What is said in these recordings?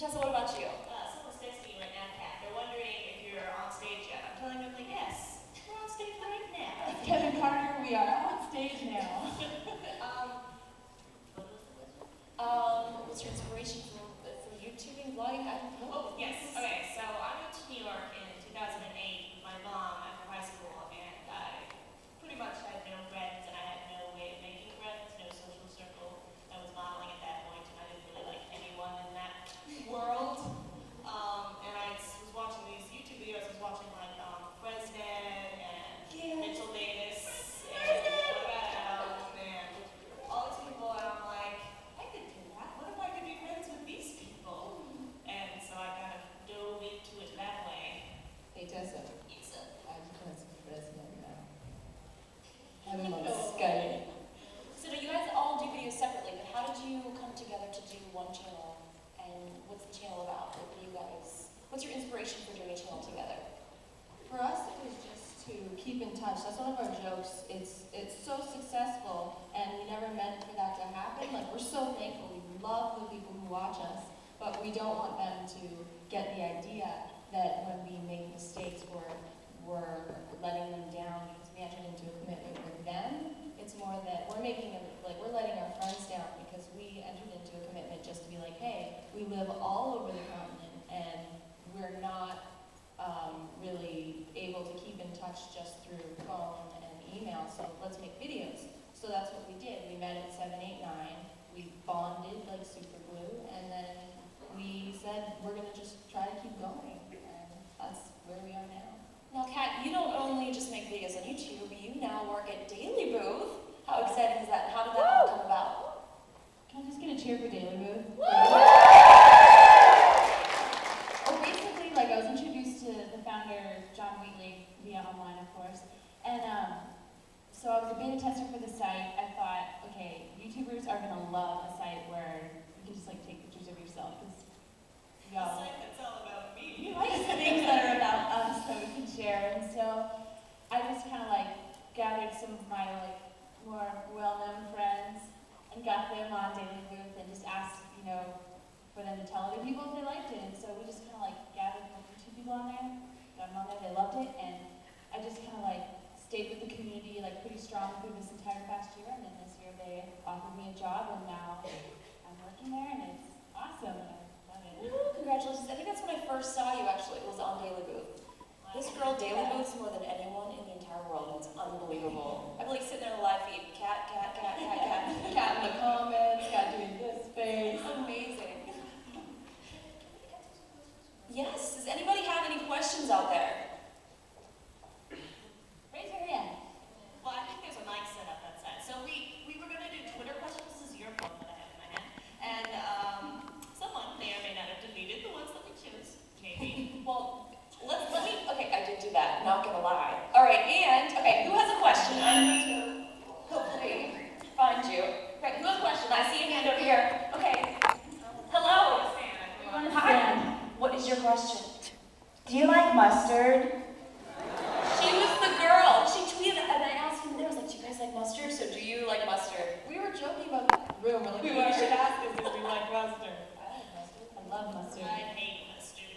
Tessa, what about you? Someone's texting you right now, Kat. They're wondering if you're on stage yet. I'm telling them, like, yes, we're on stage right now. Kevin Carter, we are on stage now. What was the question? What's your inspiration for YouTubing, vlogging? I don't know. Oh, yes. Okay, so I moved to New York in 2008 with my mom after high school, and I pretty much had no friends, and I had no way of making friends, no social circle. I was modeling at that point, and I didn't really like anyone in that world. And I was watching these YouTube videos. I was watching like Fresned and Mitchell Davis and all these people, and I'm like, I could do that. What if I could be friends with these people? And so I kind of dove into it that way. Hey Tessa, It's I'm friends with President now. I'm on Skype. So do you guys all do videos separately, but how did you come together to do one channel? And what's the channel about? What do you guys, what's your inspiration for doing a channel together? For us, it was just to keep in touch. That's one of our jokes. It's so successful, and we never meant for that to happen. Like, we're so thankful. We love the people who watch us, but we don't want them to get the idea that when we make mistakes, we're letting them down because we entered into a commitment with them. It's more that we're making it, like, we're letting our friends down because we entered into a commitment just to be like, hey, we live all over the continent, and we're not really able to keep in touch just through phone and email, so let's make videos. So that's what we did. We met at 789, we bonded like super glue, and then we said we're gonna just try to keep going, and that's where we are now. Now, Kat, you don't only just make videos on YouTube, you now work at Daily Booth. How exciting is that? How did that all come about? Can I just get a cheer for Daily Booth? Well, basically, like, I was introduced to the founder, John Wheatley, via online, of course, and so I was a beta tester for the site. I thought, okay, YouTubers are gonna love a site where you can just like take pictures of yourself, because y'all, It's all about me. we like things that are about us that we can share, and so I just kind of like gathered some of my like more well-known friends and got them on Daily Booth and just asked, you know, for them to tell other people if they liked it. And so we just kind of like gathered 2 people on there, got them on there, they loved it, and I just kind of like stayed with the community like pretty strong through this entire past year. And then this year they offered me a job, and now I'm working there, and it's awesome. And I love it. Woo, congratulations. I think that's when I first saw you, actually. It was on Daily Booth. This girl Daily Booths more than anyone in the entire world. It's unbelievable. I'd be like sitting there in a live feed, cat, cat, cat, cat, cat. Cat in the comments, got doing this face. It's amazing. Yes, does anybody have any questions out there? Raise your hand. Well, I think there's a mic set up that side. So we were going to do Twitter questions. This is your phone that I have in my hand. And someone may or may not have deleted the ones that we chose. Maybe. Well, let me, okay, I did do that, not gonna lie. All right, and, okay, who has a question? I'm going to hopefully find you. Okay, who has a question? I see a hand over here. Okay, hello. Hi, what is your question? Do you like mustard? She was the girl. She tweeted, and I asked him, there, I was like, do you guys like mustard? So do you like mustard? We were joking about the room. We're like, we should ask us if we like mustard. I like mustard. I love mustard. I hate mustard.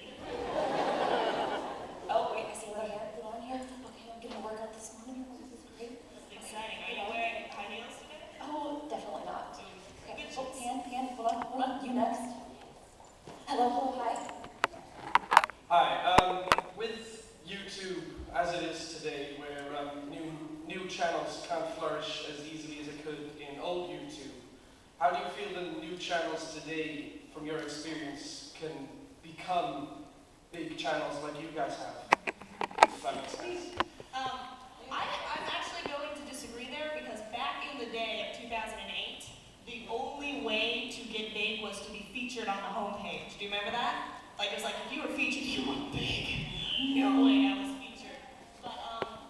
Oh, wait, I see another hand on here. Okay, I'm getting a workout this morning. This is great. This is exciting. Are you wearing high heels today? Oh, definitely not. Okay, Good oh, choice. hand, hold on, you next. Hello, hi. Hi. With YouTube as it is today, where new channels can't flourish as easily as it could in old YouTube, how do you feel the new channels today, from your experience, can become big channels like you guys have? If that makes sense. I'm actually going to disagree there, because back in the day of 2008, the only way to get big was to be featured on the homepage. Do you remember that? Like, it was like, if you were featured, you were big. No way I was featured. But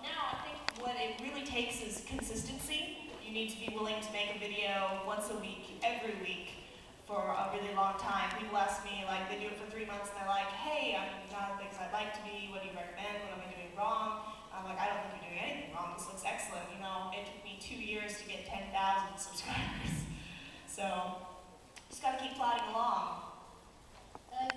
now I think what it really takes is consistency. You need to be willing to make a video once a week, every week, for a really long time. People ask me, like, they do it for 3 months, and they're like, hey, I'm not as big as I'd like to be. What do you recommend? What am I doing wrong? I'm like, I don't think you're doing anything wrong. This looks excellent. You know, it took me 2 years to get 10,000 subscribers. So, just gotta keep plodding along. And I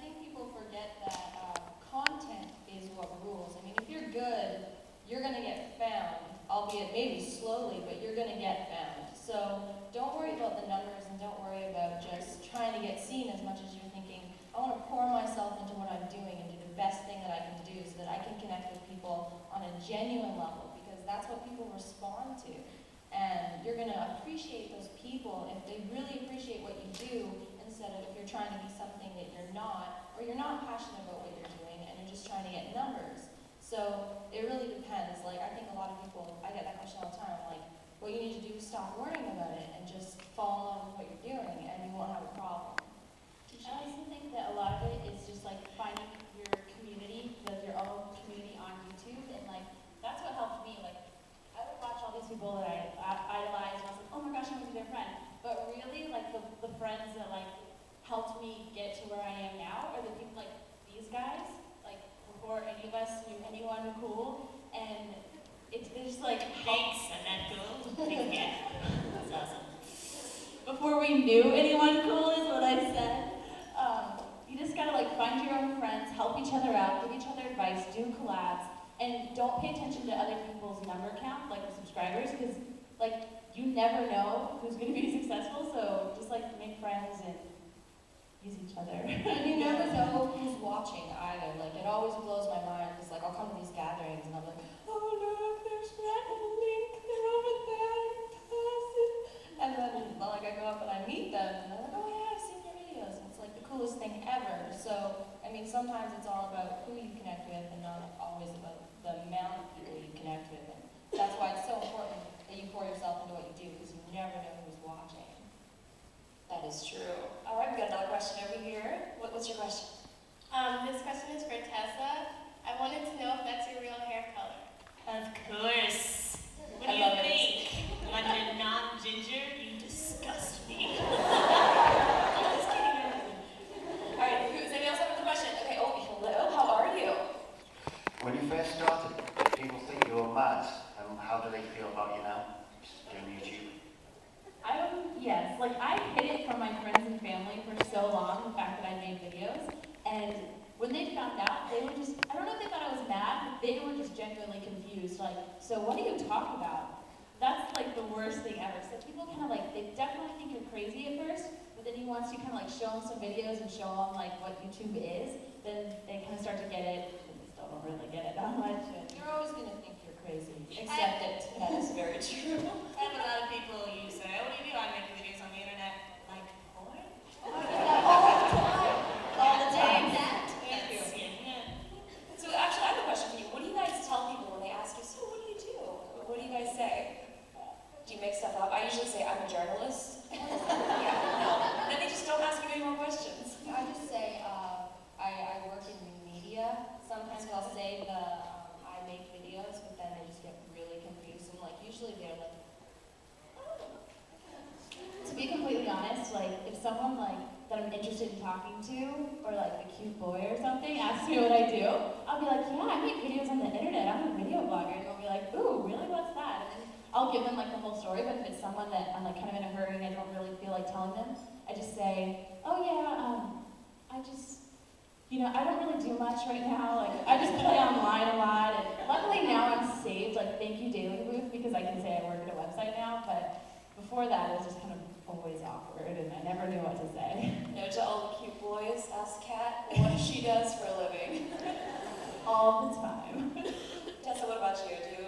much as you're thinking, I want to pour myself into what I'm doing and do the best thing that I can do so that I can connect with people on a genuine level, because that's what people respond to. And you're going to appreciate those people if they really appreciate what you do, instead of if you're trying to be something that you're not, or you're not passionate about what you're doing and you're just trying to get numbers. So it really depends. Like, I think a lot of people, I get that question all the time, like, what you need to do is stop worrying about it and just fall in love with what you're doing, and you won't have a problem. I also think that a lot of it is just like finding your community, like your own community on YouTube, and like that's what helped me. Like I would watch all these people that I idolized, and I was like, oh my gosh, I want to be their friend. But really, like the friends that like helped me get to where I am now are the people like these guys. Like before any of us knew anyone cool, and it's just like Thanks, Annette Gould. Thank you. That's awesome. before we knew anyone cool is what I said. You just gotta like find your own friends, help each other out, give each other advice, do collabs, and don't pay attention to other people's number count, like the subscribers, because like you never know who's gonna be successful. So just like make friends and use each other. And you never know who's watching either. Like, it always blows my mind, because like I'll come to these gatherings and I'll be like, oh look, there's Brett and Link, they're over there in person. And then like I go up and I meet them and they're like, oh yeah, I've seen your videos. And it's like the coolest thing ever. So, I mean, sometimes it's all about who you connect with and not always about the amount of people you connect with. And that's why it's so important that you pour yourself into what you do, because you never know who's watching. That is true. All right, we got another question over here. What's your question? This question is for Tessa. I wanted to know if that's your real hair color. Of course. What I do you love it. think? London non-ginger? You disgust me. Just kidding. All right, does anybody else have a question? Okay, oh, hello, how are you? When you first started, did people think you were mad? And how do they feel about you now, doing YouTube? Yes, like I hid it from my friends and family for so long, the fact that I made videos, and when they found out, they were just, I don't know if they thought I was mad, but they were just genuinely confused, like, so what are you talking about? That's like the worst thing ever. So people kind of like, they definitely think you're crazy at first, but then once you kind of like show them some videos and show them like what YouTube is, then they kind of start to get it, but they still don't really get it that much. You're always going to think you're crazy. Accept it. That is very true. I have a lot of people you say, what do you do? I make videos on the internet. Like, porn? All the time. Thank you. Yeah. So actually, I have a question for you. What do you guys tell people when they ask you, so what do you do? What do you guys say? Do you make stuff up? I usually say, I'm a journalist. Yeah, no. And then they just don't ask you any more questions. I just say I work in new media. Sometimes I'll say I make videos, but then they just get really confused. And like usually they're like, To be completely honest, like if someone like that I'm interested in talking to, or like a cute boy or something, asks me what I do, I'll be like, yeah, I make videos on the internet. I'm a video blogger. And they'll be like, ooh, really? What's that? And then I'll give them like the whole story. But if it's someone that I'm like kind of in a hurry and I don't really feel like telling them, I just say, oh yeah, I just, I don't really do much right now. Like I just play online a lot. And luckily now I'm saved, like thank you Daily Booth, because I can say I work at a website now. But before that, it was just kind of always awkward, and I never knew what to say. To all the cute boys, ask Kat what she does for a living. All the time. Tessa, what about you? Do you